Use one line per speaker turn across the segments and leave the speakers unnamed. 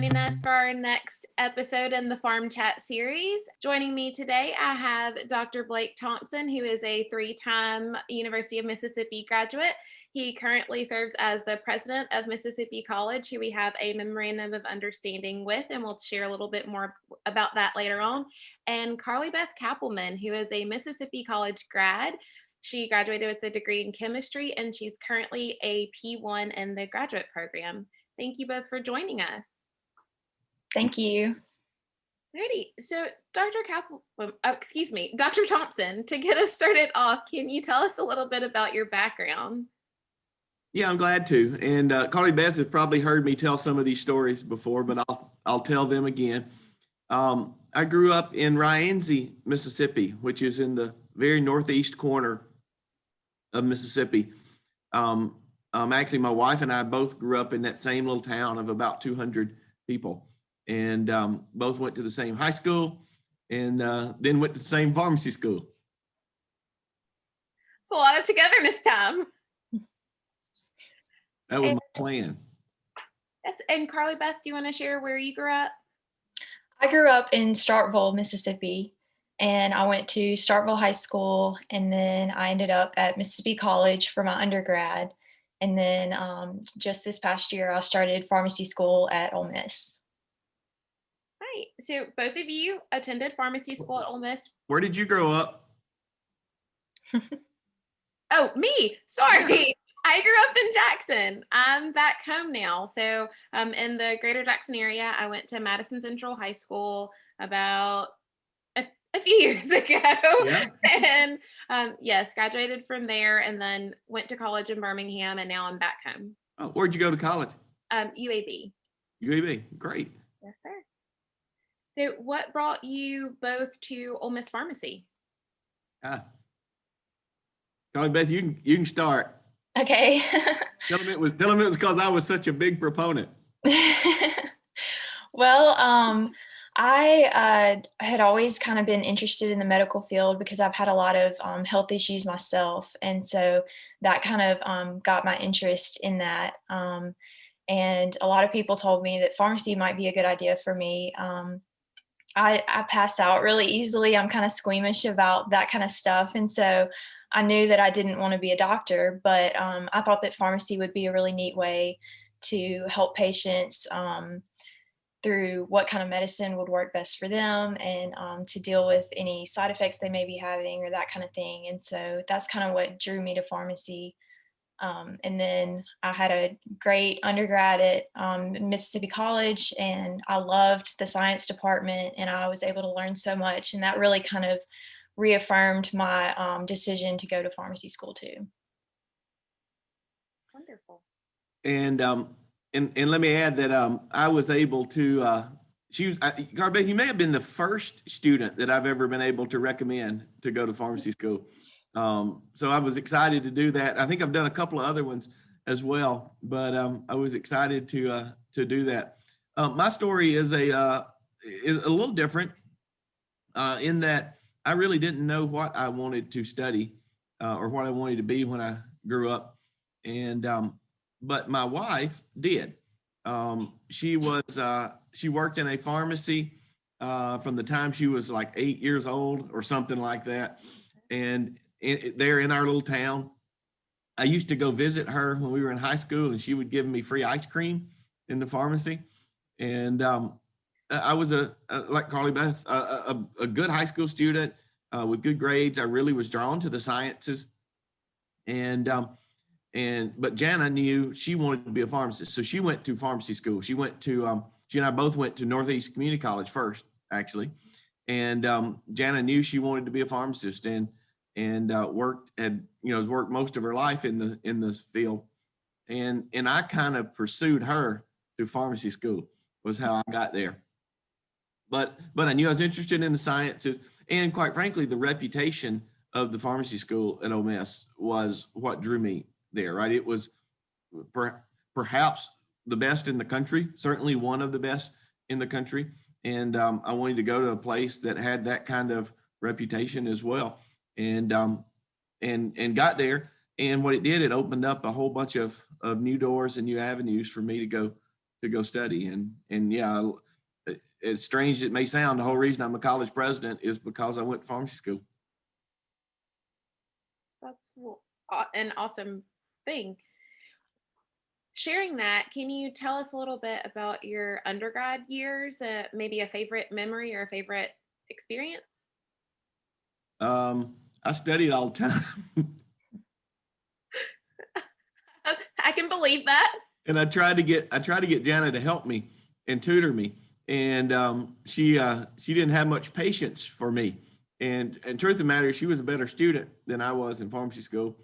joining us for our next episode in the PharmChat series. Joining me today, I have Dr. Blake Thompson, who is a three-time University of Mississippi graduate. He currently serves as the president of Mississippi College, who we have a memorandum of understanding with, and we'll share a little bit more about that later on. And Carly Beth Cappleman, who is a Mississippi College grad. She graduated with a degree in chemistry, and she's currently a P1 in the graduate program. Thank you both for joining us.
Thank you.
Ready. So Dr. Thompson, to get us started off, can you tell us a little bit about your background?
Yeah, I'm glad to. And Carly Beth has probably heard me tell some of these stories before, but I'll tell them again. I grew up in Rienzi, Mississippi, which is in the very northeast corner of Mississippi. Actually, my wife and I both grew up in that same little town of about 200 people, and both went to the same high school, and then went to the same pharmacy school.
It's a lot of togetherness time.
That was my plan.
Yes, and Carly Beth, do you want to share where you grew up?
I grew up in Starkville, Mississippi, and I went to Starkville High School, and then I ended up at Mississippi College for my undergrad. And then just this past year, I started pharmacy school at Ole Miss.
Right. So both of you attended pharmacy school at Ole Miss.
Where did you grow up?
Oh, me. Sorry. I grew up in Jackson. I'm back home now. So in the greater Jackson area, I went to Madison Central High School about a few years ago. Yeah. And yes, graduated from there and then went to college in Birmingham, and now I'm back home.
Oh, where'd you go to college?
UAB.
UAB, great.
Yes, sir. So what brought you both to Ole Miss Pharmacy?
Carly Beth, you can start.
Okay.
Tell them it was because I was such a big proponent.
Well, I had always kind of been interested in the medical field because I've had a lot of health issues myself. And so that kind of got my interest in that. And a lot of people told me that pharmacy might be a good idea for me. I pass out really easily. I'm kind of squeamish about that kind of stuff. And so I knew that I didn't want to be a doctor, but I thought that pharmacy would be a really neat way to help patients through what kind of medicine would work best for them, and to deal with any side effects they may be having or that kind of thing. And so that's kind of what drew me to pharmacy. And then I had a great undergrad at Mississippi College, and I loved the science department, and I was able to learn so much. And that really kind of reaffirmed my decision to go to pharmacy school too.
Wonderful.
And let me add that I was able to, Carly Beth, you may have been the first student that I've ever been able to recommend to go to pharmacy school. So I was excited to do that. I think I've done a couple of other ones as well, but I was excited to do that. My story is a little different in that I really didn't know what I wanted to study or what I wanted to be when I grew up. And but my wife did. She worked in a pharmacy from the time she was like 8 years old or something like that. And there in our little town, I used to go visit her when we were in high school, and she would give me free ice cream in the pharmacy. And I was like Carly Beth, a good high school student with good grades. I really was drawn to the sciences. But Jana knew she wanted to be a pharmacist. So she went to pharmacy school. She and I both went to Northeast Community College first, actually. And Jana knew she wanted to be a pharmacist and has worked most of her life in this field. And I kind of pursued her through pharmacy school was how I got there. But I knew I was interested in the sciences, and quite frankly, the reputation of the pharmacy school at Ole Miss was what drew me there, right? It was perhaps the best in the country, certainly one of the best in the country. And I wanted to go to a place that had that kind of reputation as well. And got there. And what it did, it opened up a whole bunch of new doors and new avenues for me to go go study. And yeah, as strange as it may sound, the whole reason I'm a college president is because I went to pharmacy school.
That's an awesome thing. Sharing that, can you tell us a little bit about your undergrad years, maybe a favorite memory or a favorite experience?
I studied all the time.
I can believe that.
And I tried to get Jana to help me and tutor me. And she didn't have much patience for me. And truth of the matter, she was a better student than I was in pharmacy school.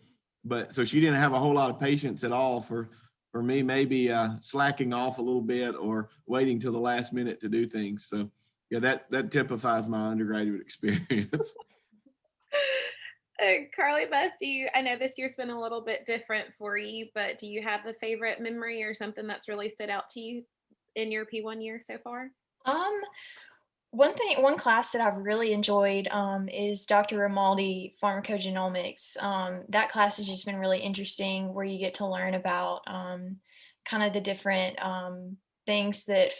But so she didn't have a whole lot of patience at all for me, maybe slacking off a little bit or waiting till the last minute to do things. So yeah, that typifies my undergraduate experience.
Carly Beth, I know this year's been a little bit different for you, but do you have a favorite memory or something that's really stood out to you in your P1 year so far?
Um, one class that I've really enjoyed is Dr. Romaldi pharmacogenomics. That class has just been really interesting, where you get to learn about kind of the different things that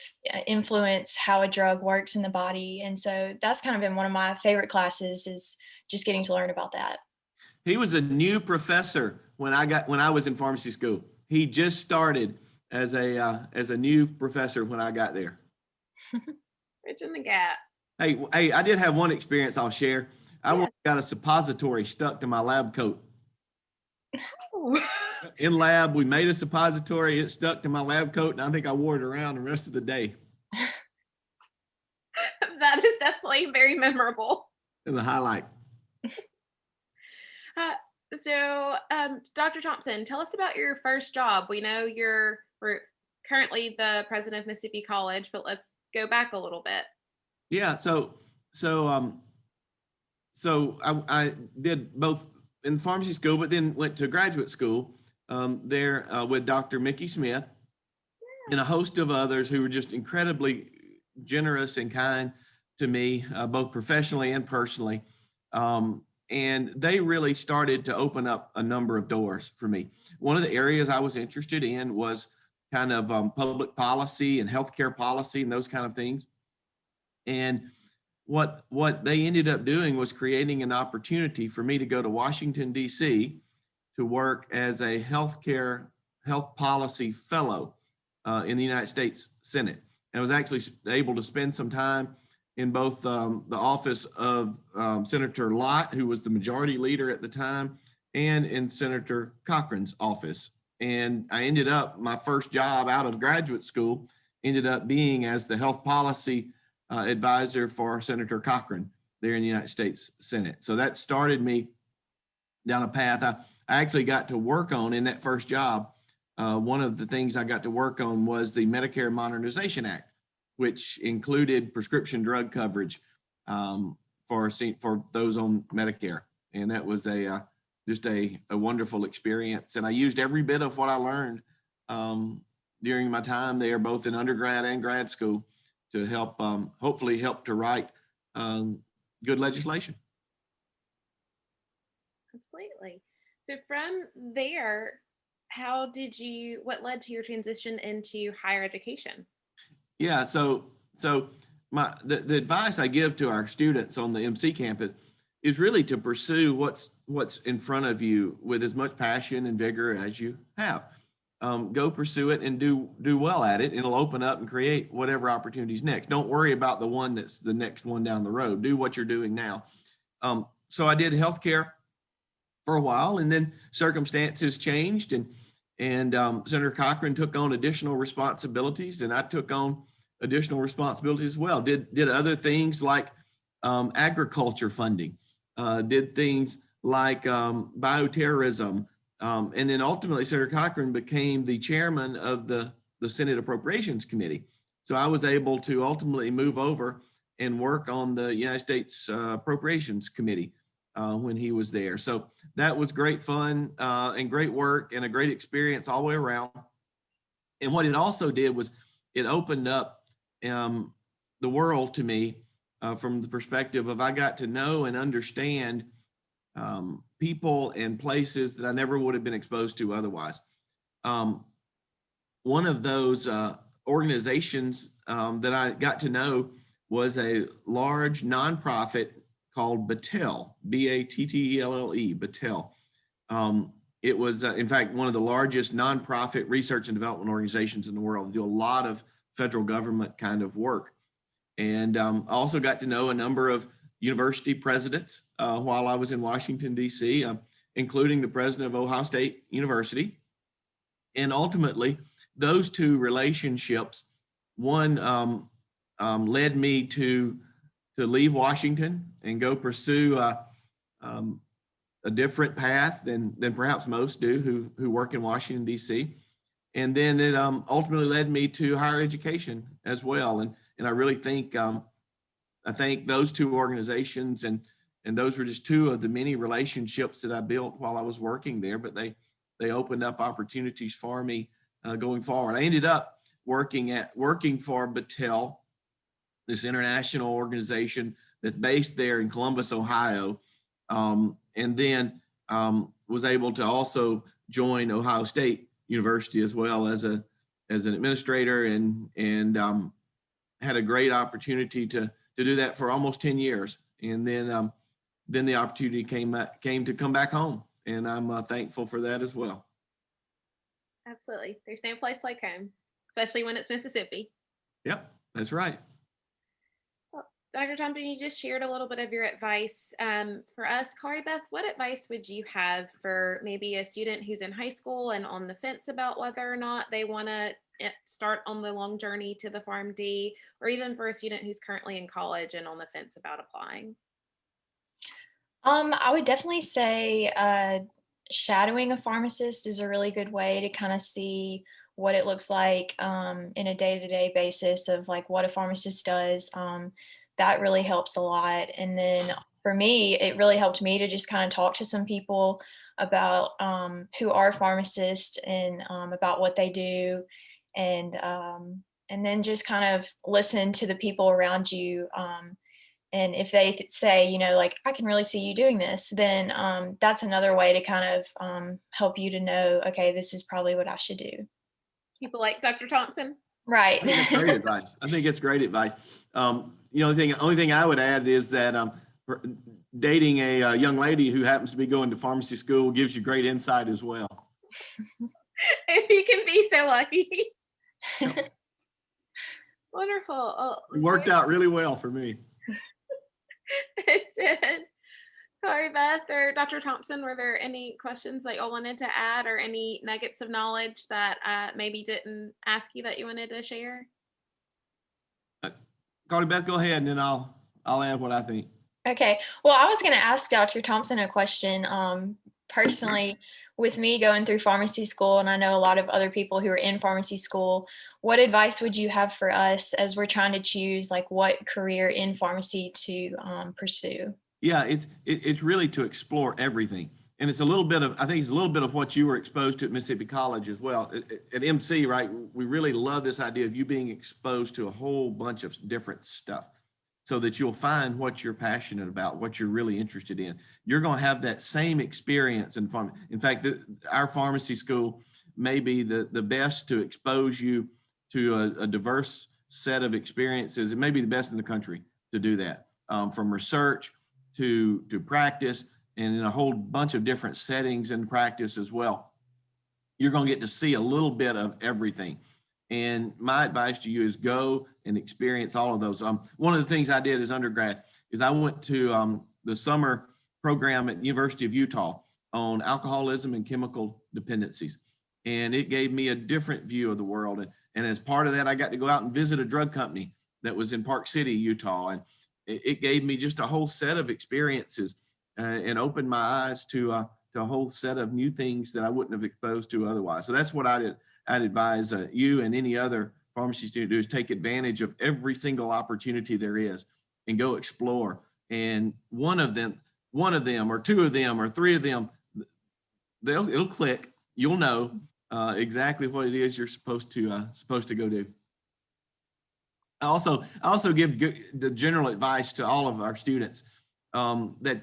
influence how a drug works in the body, and so that's kind of been one of my favorite classes, is just getting to learn about that.
He was a new professor when I was in pharmacy school. He just started as a new professor when I got there.
Bridging the gap.
Hey, I did have one experience I'll share. I once got a suppository stuck to my lab coat. In lab, we made a suppository. It stuck to my lab coat, and I think I wore it around the rest of the day.
That is definitely very memorable.
And the highlight.
So, Dr. Thompson, tell us about your first job. We know we're currently the president of Mississippi College, but let's go back a little bit.
Yeah, so I did both in pharmacy school, but then went to graduate school there with Dr. Mickey Smith and a host of others who were just incredibly generous and kind to me, both professionally and personally. And they really started to open up a number of doors for me. One of the areas I was interested in was kind of public policy and healthcare policy and those kind of things. And what they ended up doing was creating an opportunity for me to go to Washington, D.C. to work as a health policy fellow in the United States Senate. And I was actually able to spend some time in both the office of Senator Lott, who was the majority leader at the time, and in Senator Cochran's office. And I ended up, my first job out of graduate school ended up being as the health policy advisor for Senator Cochran there in the United States Senate. So that started me down a path. I actually got to work on, in that first job, one of the things I got to work on was the Medicare Modernization Act, which included prescription drug coverage for those on Medicare. And that was just a wonderful experience. And I used every bit of what I learned during my time there, both in undergrad and grad school, to help, hopefully help to write good legislation.
Absolutely. So from there, what led to your transition into higher education?
Yeah, so the advice I give to our students on the MC campus is really to pursue what's in front of you with as much passion and vigor as you have. Go pursue it and do well at it. It'll open up and create whatever opportunities next. Don't worry about the one that's the next one down the road. Do what you're doing now. So I did healthcare for a while, and then circumstances changed, and Senator Cochran took on additional responsibilities, and I took on additional responsibilities as well. Did other things like agriculture funding, did things like bioterrorism, and then ultimately Senator Cochran became the chairman of the Senate Appropriations Committee. So I was able to ultimately move over and work on the United States Appropriations Committee when he was there. So that was great fun and great work and a great experience all the way around. And what it also did was it opened up the world to me from the perspective of I got to know and understand people and places that I never would have been exposed to otherwise. One of those organizations that I got to know was a large nonprofit called Battelle, B-A-T-T-E-L-L-E, Battelle. It was, in fact, one of the largest nonprofit research and development organizations in the world. They do a lot of federal government kind of work. And I also got to know a number of university presidents while I was in Washington, D.C., including the president of Ohio State University. And ultimately, those two relationships, one led me to leave Washington and go pursue a different path than perhaps most do who work in Washington, D.C. And then it ultimately led me to higher education as well. And I really think I think those two organizations and those were just two of the many relationships that I built while I was working there, but they opened up opportunities for me going forward. I ended up working for Battelle, this international organization that's based there in Columbus, Ohio, and then was able to also join Ohio State University as well as an administrator, and had a great opportunity to do that for almost 10 years. And then the opportunity came to come back home, and I'm thankful for that as well.
Absolutely. There's no place like home, especially when it's Mississippi.
Yep, that's right.
Well, Dr. Thompson, you just shared a little bit of your advice. For us, Carly Beth, what advice would you have for maybe a student who's in high school and on the fence about whether or not they want to start on the long journey to the PharmD, or even for a student who's currently in college and on the fence about applying?
I would definitely say shadowing a pharmacist is a really good way to kind of see what it looks like in a day-to-day basis of like what a pharmacist does. That really helps a lot. And then for me, it really helped me to just kind of talk to some people about who are pharmacists and about what they do, and then just kind of listen to the people around you. And if they say, like, I can really see you doing this, then that's another way to kind of help you to know, okay, this is probably what I should do.
People like Dr. Thompson?
Right.
I think that's great advice. I think it's great advice. The only thing I would add is that dating a young lady who happens to be going to pharmacy school gives you great insight as well.
If you can be so lucky.
Yep.
Wonderful. Oh,
it worked out really well for me.
It did. Carly Beth or Dr. Thompson, were there any questions that y'all wanted to add, or any nuggets of knowledge that I maybe didn't ask you that you wanted to share?
Carly Beth, go ahead, and then I'll add what I think.
Okay. Well, I was going to ask Dr. Thompson a question. Personally, with me going through pharmacy school, and I know a lot of other people who are in pharmacy school, what advice would you have for us as we're trying to choose like what career in pharmacy to pursue?
Yeah, it's really to explore everything. And it's a little bit of what you were exposed to at Mississippi College as well. At MC, right, we really love this idea of you being exposed to a whole bunch of different stuff so that you'll find what you're passionate about, what you're really interested in. You're going to have that same experience in pharmacy. In fact, our pharmacy school may be the best to expose you to a diverse set of experiences. It may be the best in the country to do that, from research to practice, and in a whole bunch of different settings and practice as well. You're going to get to see a little bit of everything. And my advice to you is go and experience all of those. One of the things I did as undergrad is I went to the summer program at the University of Utah on alcoholism and chemical dependencies. And it gave me a different view of the world. And as part of that, I got to go out and visit a drug company that was in Park City, Utah. And it gave me just a whole set of experiences and opened my eyes to a whole set of new things that I wouldn't have exposed to otherwise. So that's what I'd advise you and any other pharmacy student to do, is take advantage of every single opportunity there is and go explore. And one of them or two of them or three of them, it'll click. You'll know exactly what it is you're supposed to go do. I also give the general advice to all of our students that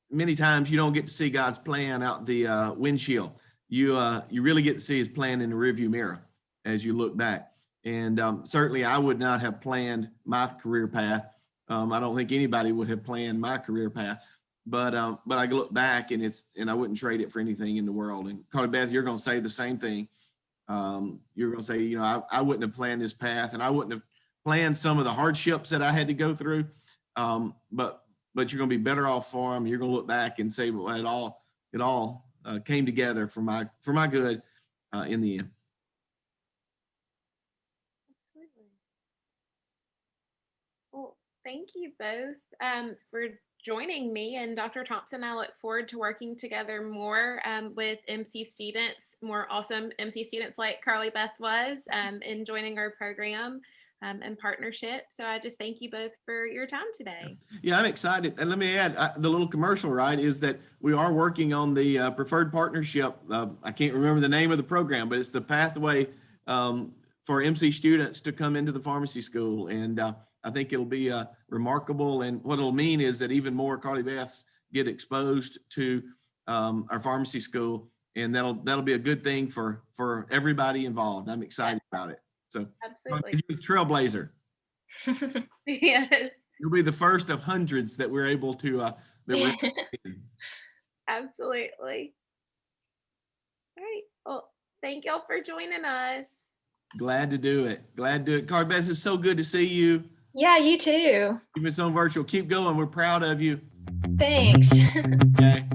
many times you don't get to see God's plan out the windshield. You really get to see his plan in the rearview mirror as you look back. And certainly I would not have planned my career path. I don't think anybody would have planned my career path. But I look back and I wouldn't trade it for anything in the world. And Carly Beth, you're going to say the same thing. You're going to say, you know, I wouldn't have planned this path, and I wouldn't have planned some of the hardships that I had to go through. But you're going to be better off for them. You're going to look back and say, well, it all came together for my good in the end.
Absolutely. Well, thank you both for joining me. And Dr. Thompson, I look forward to working together more with MC students, more awesome MC students like Carly Beth was, in joining our program and partnership. So I just thank you both for your time today.
Yeah, I'm excited. And let me add, the little commercial, right, is that we are working on the preferred partnership. I can't remember the name of the program, but it's the pathway for MC students to come into the pharmacy school. And I think it'll be remarkable. And what it'll mean is that even more Carly Beths get exposed to our pharmacy school, and that'll be a good thing for everybody involved. I'm excited about it. So
absolutely,
you're the trailblazer.
Yes,
You'll be the first of hundreds that we're able to.
Absolutely. All right. Well, thank y'all for joining us.
Glad to do it. Carly Beth, it's so good to see you.
Yeah, you too.
Even so virtual. Keep going. We're proud of you.
Thanks.
Okay.